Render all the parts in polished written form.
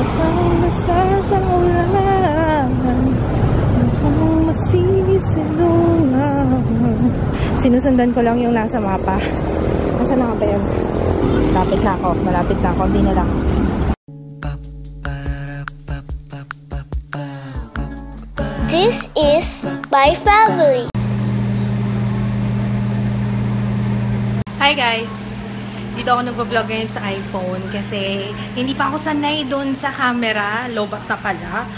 Basa-basa sa ulan, mukhang masisilungan. Sinusundan ko lang yung nasa mapa. Nasa na ba yun? Malapit na ako. Hindi na lang. This is my family. Hi guys! Dito ako nag-vlog ngayon sa iPhone kasi hindi pa ako sanay doon sa camera. Lobat na pala.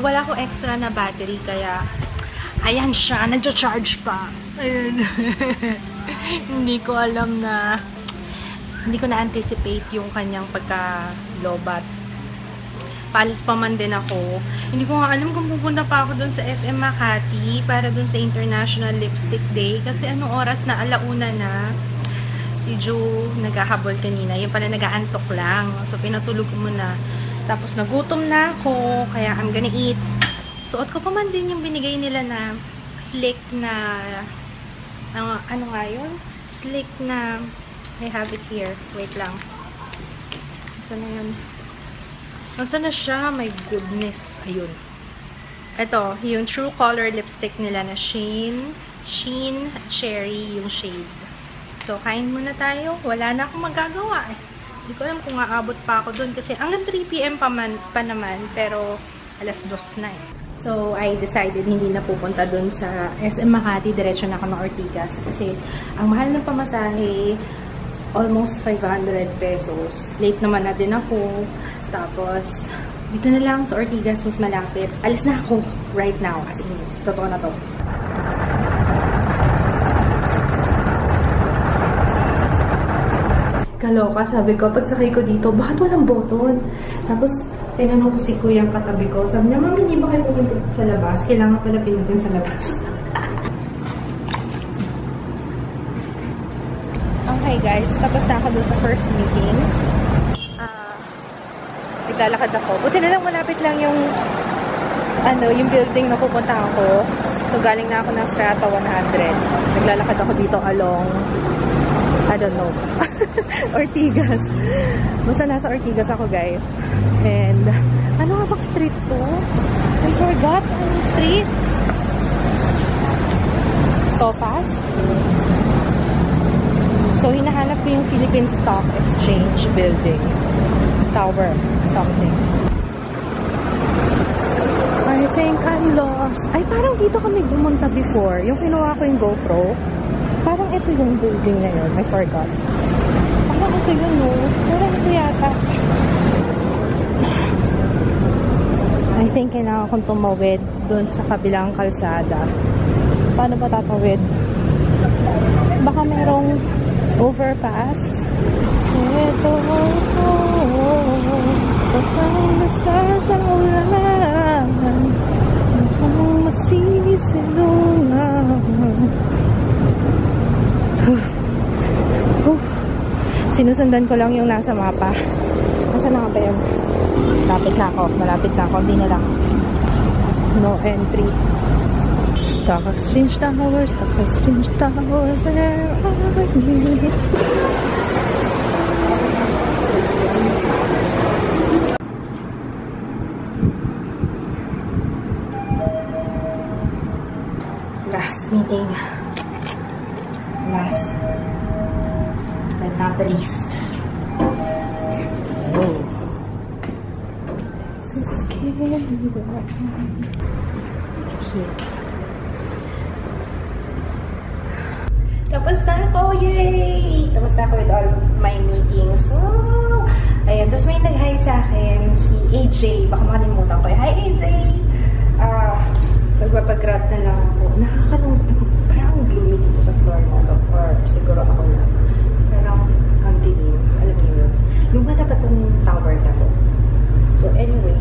Wala akong extra na battery kaya ayan siya. Nag-charge pa. Ayun. Hindi ko alam na hindi ko na-anticipate yung kanyang pagka-lobat. Palis pa man din ako. Hindi ko nga alam kung pupunta pa ako dun sa SM Makati para dun sa International Lipstick Day. Kasi anong oras na? Alauna na. Si Ju naghahabol kanina. Yung pala nag-aantok lang. So, pinatulog ko muna. Tapos, nagutom na ako. Kaya, I'm gonna eat. Suot ko pa man din yung binigay nila na slick na ano nga yun? Slick na I have it here. Wait lang. Saan na yun? Nasaan na siya? My goodness. Ayun. Ito, yung True Color lipstick nila na Sheen Cherry yung shade. So, kain muna tayo. Wala na akong magagawa eh. Hindi ko alam kung aabot pa ako dun kasi hanggang 3 PM pa naman, pero alas 2 na eh. So, I decided hindi na pupunta dun sa SM Makati. Diretso na ako ng Ortigas kasi ang mahal ng pamasahe, almost 500 pesos. Late naman na din ako. Tapos, dito na lang sa Ortigas, mas malapit. Alis na ako right now. As in, totoo na to. Kaloka, sabi ko, pagsakay ko dito, bakit walang button? Tapos, tinanong ko si kuyang katabi ko. Sabi niya, Mami, hindi ba kayo pupunta sa labas? Kailangan pala pinutin sa labas. Okay guys, tapos na ako doon sa first meeting. Naglalakad ako. Buti na lang malapit lang yung yung building na pupunta ako. So, galing na ako ng Strata 100. Naglalakad ako dito along I don't know. Ortigas. Basta nasa Ortigas ako, guys. And, ano nga bang street to? I forgot. Anong street? Topaz? So, hinahanap ko yung Philippine Stock Exchange building. Tower. Something. I think I'm lost. Ay, parang dito kami bumunta before. Yung kinuha ko yung GoPro. Parang ito yung building na yun. I forgot. Parang ito yun, no? Parang ito yata. I think kailangan kong tumawid dun sa kabilang kalsada. Paano ba tatawid? Baka merong overpass. Ito, basa-basa sa ulan, mukhang masisilungan. Sinusundan ko lang yung nasa mapa. Nasaan na ba yun? Malapit na ako. Hindi na lang. No entry. Stock Exchange Tower. Stock Exchange Tower. Where are you? Last meeting. Last but not the least. Oh. This is scary. Tapos na ako! Yay! Tapos na ako with all my meetings. So, ayan. Tapos may nag-hi sa akin, si AJ. Baka makalimutan ko. Hi, AJ! Magpapag-grab na lang ako. Nakakalungkot. Parang gloomy dito sa floor na to. Or siguro ako na. Parang ang dilim. Alam niyo yun. Luma na ba itong tower na to? So anyway,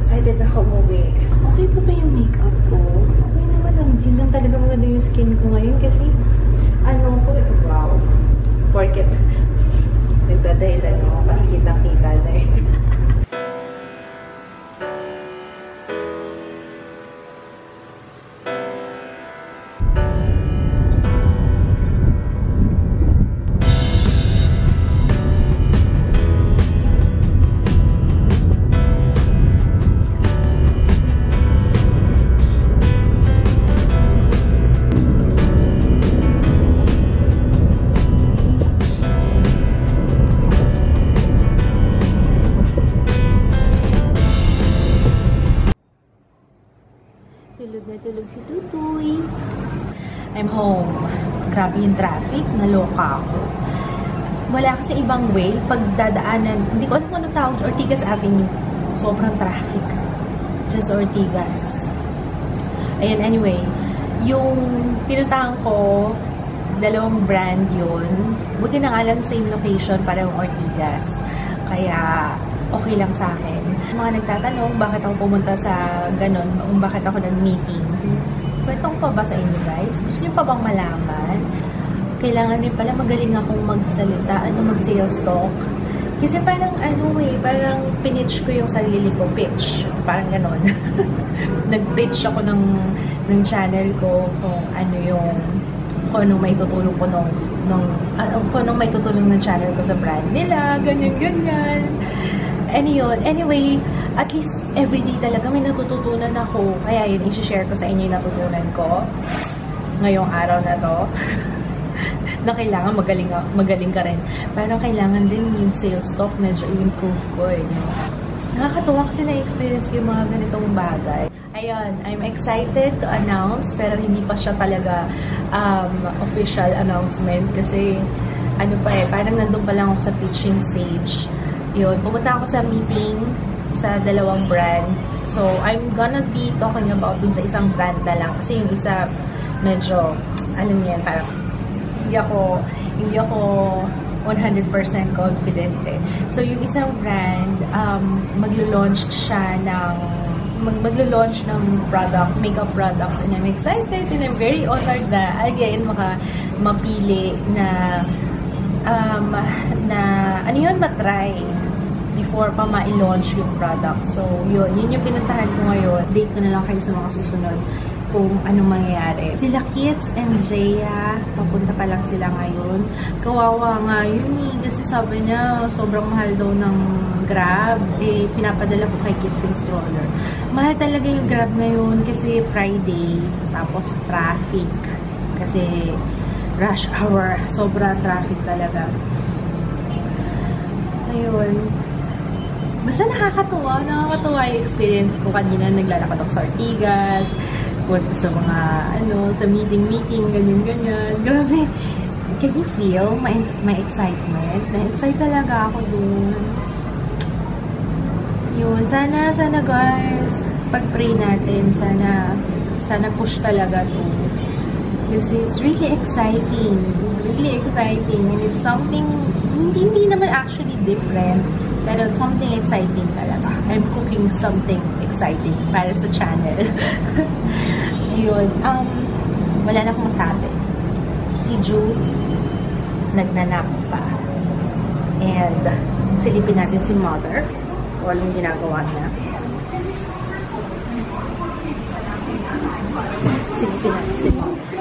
excited na ako umuwi. Okay po ba yung makeup ko? Okay naman lang. Hindi lang talaga maganda yung skin ko ngayon kasi ano ko, wow. Porket nagdadahilan mo kasi kitang-kita na eh. Si Tutoy. I'm home. Grabe yung traffic. Naloka ako. Wala kasi ibang way. Pagdadaanan, hindi ko alam kung anong tawag. Ortigas Avenue. Sobrang traffic. Diyan sa Ortigas. Ayan, anyway. Yung pinuntahan ko, dalawang brand yun. Buti na nga lang same location, parang Ortigas. Kaya, okay lang sa akin. Mga nagtatanong, bakit ako pumunta sa ganon, bakit ako nag-meeting. Kwentong pa ba sa inyo guys? Gusto niyo pa bang malaman? Kailangan din pala magaling akong magsalita, mag-sales talk. Kasi parang parang pinitch ko yung sarili ko, pitch. Parang ganon. Nag-pitch ako ng channel ko kung anong may tutulong ko kung anong may tutulong ng channel ko sa brand nila, ganyan. Anyway, at least everyday talaga may natututunan ako. Kaya yun, i-share ko sa inyo yung natutunan ko ngayong araw na to. Na kailangan magaling ka rin. Pero kailangan din yung sales talk medyo i-improve ko no? Nakakatuwa kasi na-experience ko yung mga ganitong bagay. Ayun, I'm excited to announce pero hindi pa siya talaga official announcement kasi parang nandun pa lang ako sa pitching stage. Yun, pumunta ako sa meeting sa dalawang brand. So, I'm gonna be talking about dun sa isang brand na lang kasi yung isa medyo, parang hindi ako 100% confident eh. So, yung isang brand, maglo-launch ng makeup products, and I'm excited and I'm very honored na again mapili na matry before pa ma-launch yung product. So, yun yung pinuntahan ko ngayon. Date ko na lang kayo sa mga susunod kung anong mangyayari. Sila Kits and Jaya, papunta pa lang sila ngayon. Kawawa nga yun kasi sabi niya, sobrang mahal daw ng Grab. Pinapadala ko kay Kits yung stroller. Mahal talaga yung Grab ngayon kasi Friday, tapos traffic. Kasi rush hour, sobra traffic talaga. Ayun. Basta nakakatuwa yung experience ko kanina. Naglalakad ako sa Ortigas, punta sa mga, sa meeting, ganyan. Grabe. Can you feel my excitement? Na-excite talaga ako dun. Yun. Sana guys, pag-pray natin, sana push talaga to. Kasi it's really exciting. And it's something, hindi naman actually different, pero it's something exciting talaga. I'm cooking something exciting para sa channel. Yun. Wala na akong masabi. Si Ju, nagnanap pa. And, silipin natin si Mother. Walang ginagawa niya. Silipin natin si Mother.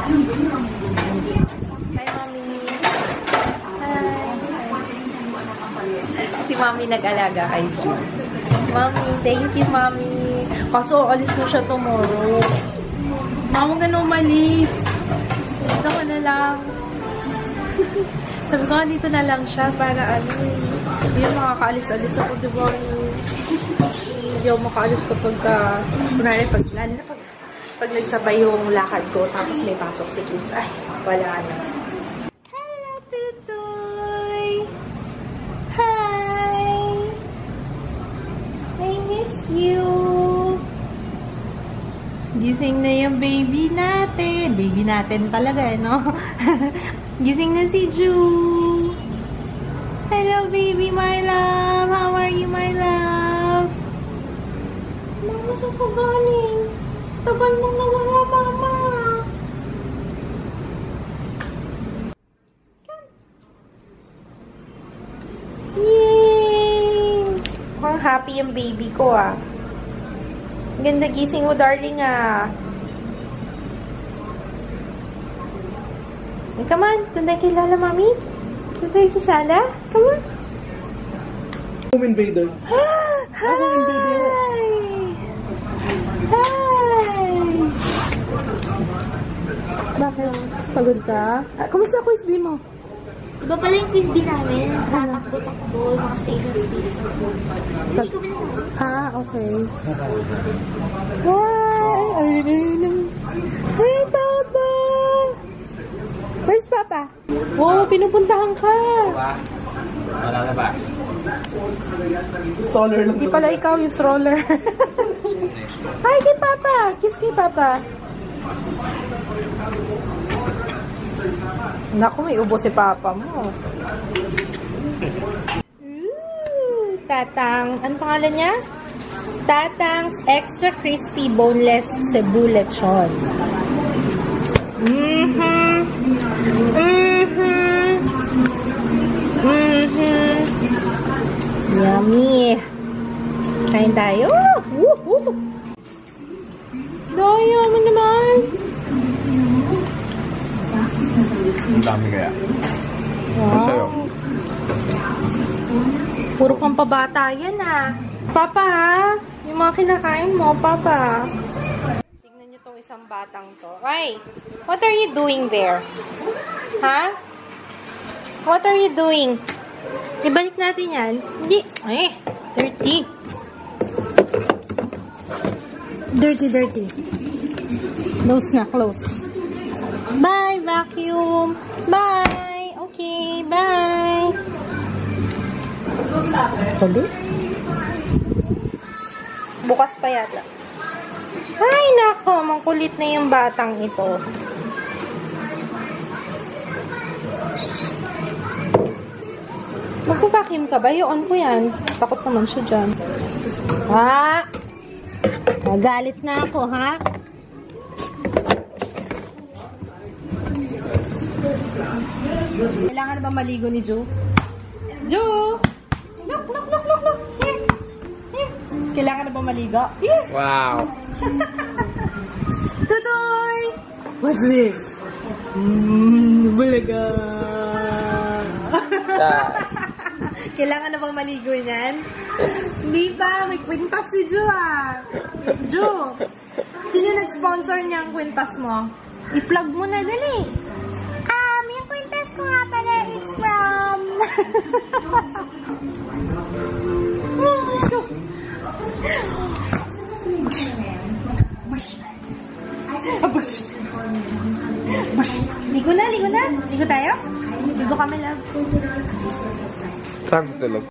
Hi, Mommy. Hi. Si Mommy nag-alaga kay Ju. Mommy, thank you, Mommy. Kaso, alis na siya tomorrow. Mama, ganun umalis. Dito ko na lang. Sabi ko, dito na lang siya para yun, makakaalis-alis ako, diba? Hindi ako makaalis kapag lalo na pag nagsabay yung lakad ko, tapos may pasok si kids. Ay, wala na. Hello, Tutoy! Hi! I miss you! Gising na yung baby natin. Baby natin talaga, no? Gising na si Ju. Hello, baby, my love. How are you, my love? Mama, saan ka galing? Tagal mong nawala, Mama. Yay! Mukhang happy yung baby ko, ah. Ganda gising mo, darling, ah. Come on, doon tayo kay Lola, Mami. Doon tayo sa sala. Come on. Home invader. Hi! Hi! Bakit? Pagod ka? Kumusta quiz bee mo? Iba pala yung quiz bee namin. Tatakbo-takbo, mga stage-of-stage. Hindi ko binigyan. Okay. Wow! Hi, Papa! Where's Papa? Oh, pinupuntahan ka. Wala na ba? Stoller lang. Hindi pala ikaw yung stroller. Hi kay Papa! Kiss kay Papa. Naku, may ubo si Papa mo. Tatang, ano pangalan niya? Tatang's Extra Crispy Boneless Cebu Lechon. Yummy! Kain tayo! Woohoo! Daya mo naman! Ang dami kaya. Wow! Puro pang pabata yan ah. Papa ha? Yung mga kinakain mo, Papa. Tignan niyo tong isang batang to. Ay! What are you doing there? Ha? What are you doing? Ibalik natin yan. Hindi. Ay! Dirty. Dirty. Close na, close. Bye, vacuum. Bye. Okay, bye. Huli? Bukas pa yata. Ay, nako. Mangkulit na yung batang ito. Magpa-vacuum ka ba? I-on ko yan. Takot naman siya dyan. Ha? Nagalit na ako, ha? Kailangan na ba maligo ni Ju? Ju! Look! Here! Kailangan na ba maligo? Here! Wow! Tutoy! What's this? Bulaga! Kailangan na bang maligo niyan? Hindi pa, may kwintas si Ju ah. Ju, sino nag-sponsor niyang kwintas mo? I-plug mo na, dali. Yung kwintas ko nga pala, it's from... Ligo na. Ligo tayo? Ligo kami, love. Time to tulog.